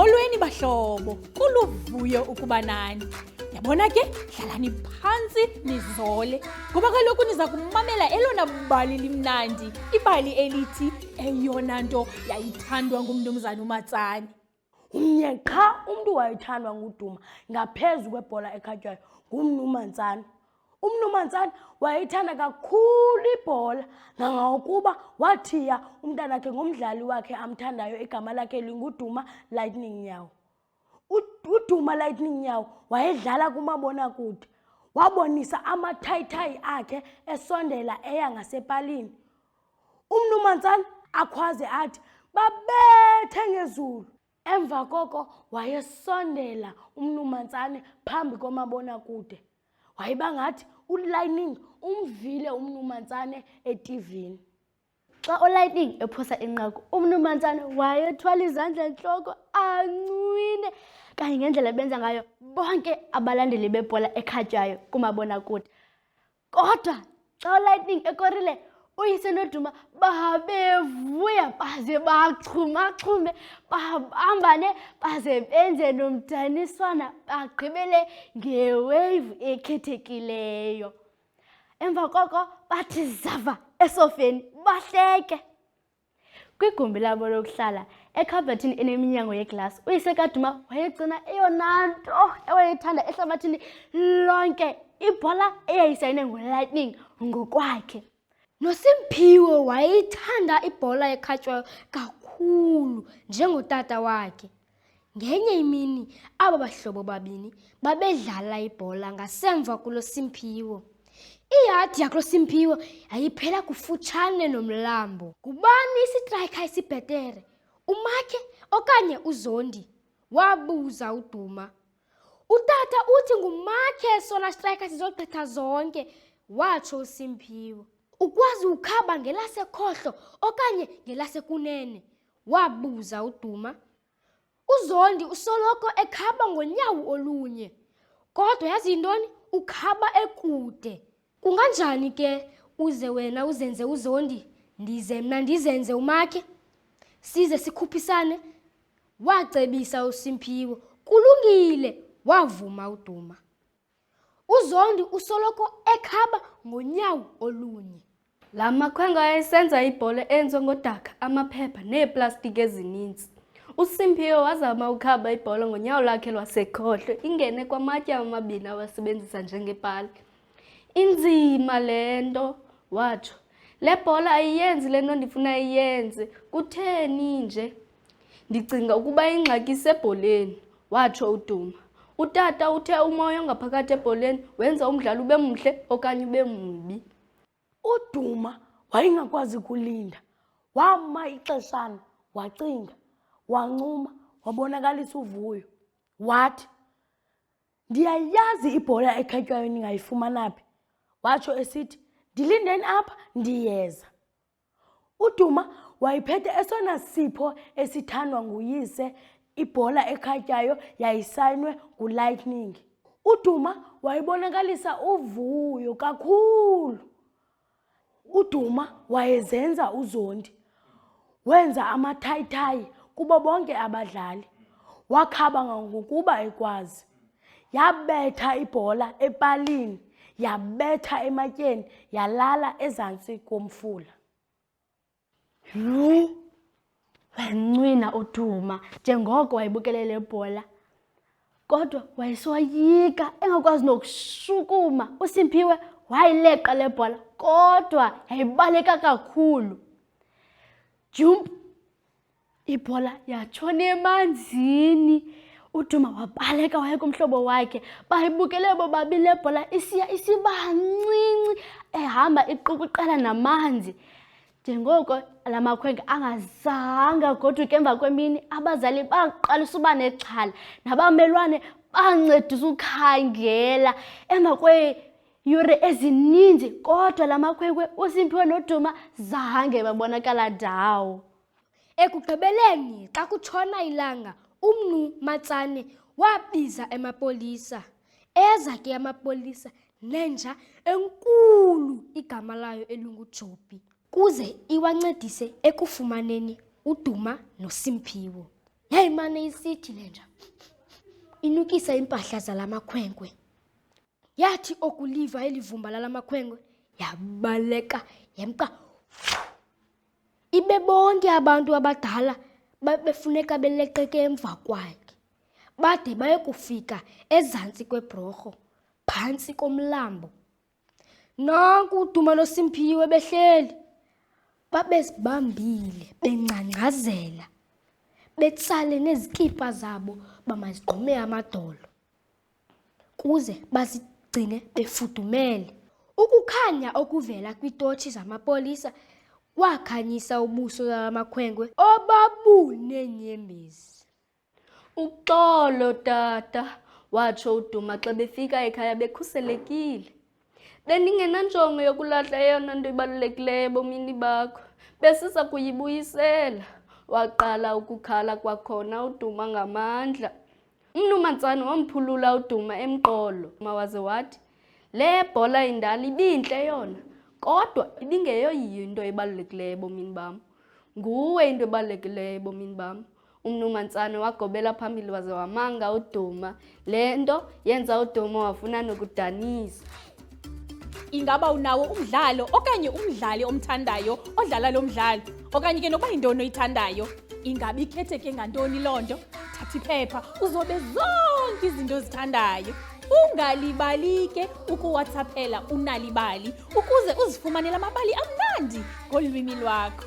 Molweni bahlobo, kuluvuyo ukuba nani. Yabona ke, hlalani phansi nizole, ngoba kaloku niza kumamela elona bali limnandi, ibali elithi eyona nto yayithandwa ngumnumzana uMatsane. Umnye qha umntu wayethandwa nguDuma ngaphezu kwebhola ekhatywayo ngumNumantsane. UMnumantsane wayethanda kakhulu ibhola ngangokuba wathiya umntanakhe ngomdlali wakhe amthandayo igama lakhe linguDuma Lightning Nyawo. uDuma Lightning Nyawo wayedlala kumabonakude, wabonisa amathayithayi akhe esondela eya ngasepalini. UMnumantsane akhwaze athi babethe ngezulu. Emva koko wayesondela uMnumantsane phambi komabonakude. Wayiba ngathi uLightning umvile uMnumantsane eTVini. Xa uLightning ephosa inqaku, uMnumantsane wayethwala izandla entloko ancwine kanye ngendlela benza ngayo bonke abalandeli bebhola ekhatywayo kumabonakude. Kodwa xa uLightning ekorile, uyise noDuma babevuya baze bachumachume, babambane baze benze nomdaniswana, bagqibele ngewave ekhethekileyo. Emva koko bathi zava esofeni bahleke. Kwigumbi labo lokuhlala ekhabhathini eneminyango yeglasi, uyise kaDuma wayegcina eyona nto ewayethanda ehlabathini lonke, ibhola eyayisayine nguLightning ngokwakhe. NoSimphiwe wayethanda ibhola ekhatywayo kakhulu njengotata wakhe. Ngenye imini aba bahlobo babini babedlala ibhola ngasemva kulo Simphiwe. Iyadi yakulo Simphiwe yayiphela kufutshane nomlambo. Ngubani isitrayikha esibhetere, uMakhe okanye uZondi? Wabuza uDuma. Utata uthi nguMakhe sona sitrayikha sizogqitha zonke, watsho uSimphiwe. Ukwazi ukhaba ngelasekhohlo okanye ngelasekunene? Wabuza uDuma. uZondi usoloko ekhaba ngonyawo olunye, kodwa yazi yintoni? Ukhaba ekude. Kunganjani ke uze wena uzenze uZondi, ndize mna ndizenze uMakhe, size sikhuphisane? Wacebisa uSimphiwe. Kulungile, wavuma uDuma. uZondi usoloko ekhaba ngonyawo olunye. La makhwenkwe ayesenza ibhola enziwe ngodaka, amaphepha neeplastiki ezininzi. uSimphiwe wazama ukhaba ibhola ngonyawo lakhe lwasekhohlo, ingene kwamatye amabini awasebenzisa njengebhali. Inzima le nto, watsho. Le bhola ayiyenzi le nto ndifuna iyenze. Kutheni nje? Ndicinga ukuba ingxaki isebholeni, watsho uDuma. Utata uthe umoya ongaphakathi ebholeni wenza umdlalo ube mhle okanye ube mbi. uDuma wayengakwazi kulinda, wama ixeshana, wacinga, wancuma, wabonakalisa uvuyo. Wathi, ndiyayazi ibhola ekhatywayo ningayifumana phi. Watsho esithi, ndilindeni apha ndiyeza. uDuma wayiphethe esona sipho esithandwa nguyise, ibhola ekhatywayo yayisayinwe nguLightning. uDuma wayibonakalisa uvuyo kakhulu. uDuma wayezenza uZondi, wenza amathayithayi kubo bonke abadlali, wakhaba ngokuba ekwazi. Yabetha ibhola epalini, yabetha ematyeni, yalala ezantsi komfula. Wancwina uDuma njengoko wayibukele le bhola, kodwa wayesoyika engakwazi nokushukuma. uSimphiwe wayileqa le bhola, kodwa yayibaleka kakhulu. Jump! Ibhola yatshona emanzini. uDuma wabaleka waya kumhlobo wakhe. Bayibukele bobabili le bhola isiya isibancinci, ehamba iqukuqela namanzi. Njengoko la makhwenkwe angazange agoduke emva kwemini, abazali baqalisa uba nexhala, nabamelwane bancedisa ukhangela. Emva kweeyure ezininzi, kodwa la makhwenkwe uSimphiwe noDuma zange babonakala ndawo. Ekugqibeleni xa kutshona ilanga, uMnumantsane wabiza amapolisa. Eza ke amapolisa nenja enkulu igama layo elinguJobi, kuze iwancedise ekufumaneni uDuma noSimphiwe. yayimane isithi le nja inukisa impahla zalamakhwenkwe. Yathi okuliva elivumba lalamakhwenkwe yabaleka yemka. Ibe bonke abantu abadala befuneka beleqeke emva kwakhe bade baye kufika ezantsi kwebrorho phantsi komlambo. Nanku uDuma noSimphiwe behleli babezibambile bengcangcazela betsale nezikipa zabo bamazigqume amadolo kuze bazigcine befudumele. Ukukhanya okuvela kwitotshi zamapolisa kwakhanyisa ubuso bamakhwenkwe obabuneenyembezi. Uxolo tata, watsho uDuma xa befika ekhaya bekhuselekile. Bendingenanjongo yokulahla eyona nto ibalulekileyo ebomini bakho, besiza kuyibuyisela. Waqala ukukhala kwakhona uDuma ngamandla. UMnumantsane wamphulula uDuma emqolo, waze wathi, le bhola indala ibintle yona, kodwa ibingeyoyiyo into ebalulekileyo ebomini bam. Nguwe into ebalulekileyo ebomini bam. UMnumantsane wagobela phambili waze wamanga uDuma. Le nto yenza uDuma wafuna nokudanisa. Ingaba unawo umdlalo okanye umdlali omthandayo odlala lo mdlalo? Okanye ke noba yintoni oyithandayo? Ingaba ikhetheke ngantoni loo nto? Thatha iphepha uzobe zonke izinto ozithandayo. Ungalibali ke ukuwhatsappela uNalibali ukuze uzifumanele amabali amnandi ngolwimi lwakho.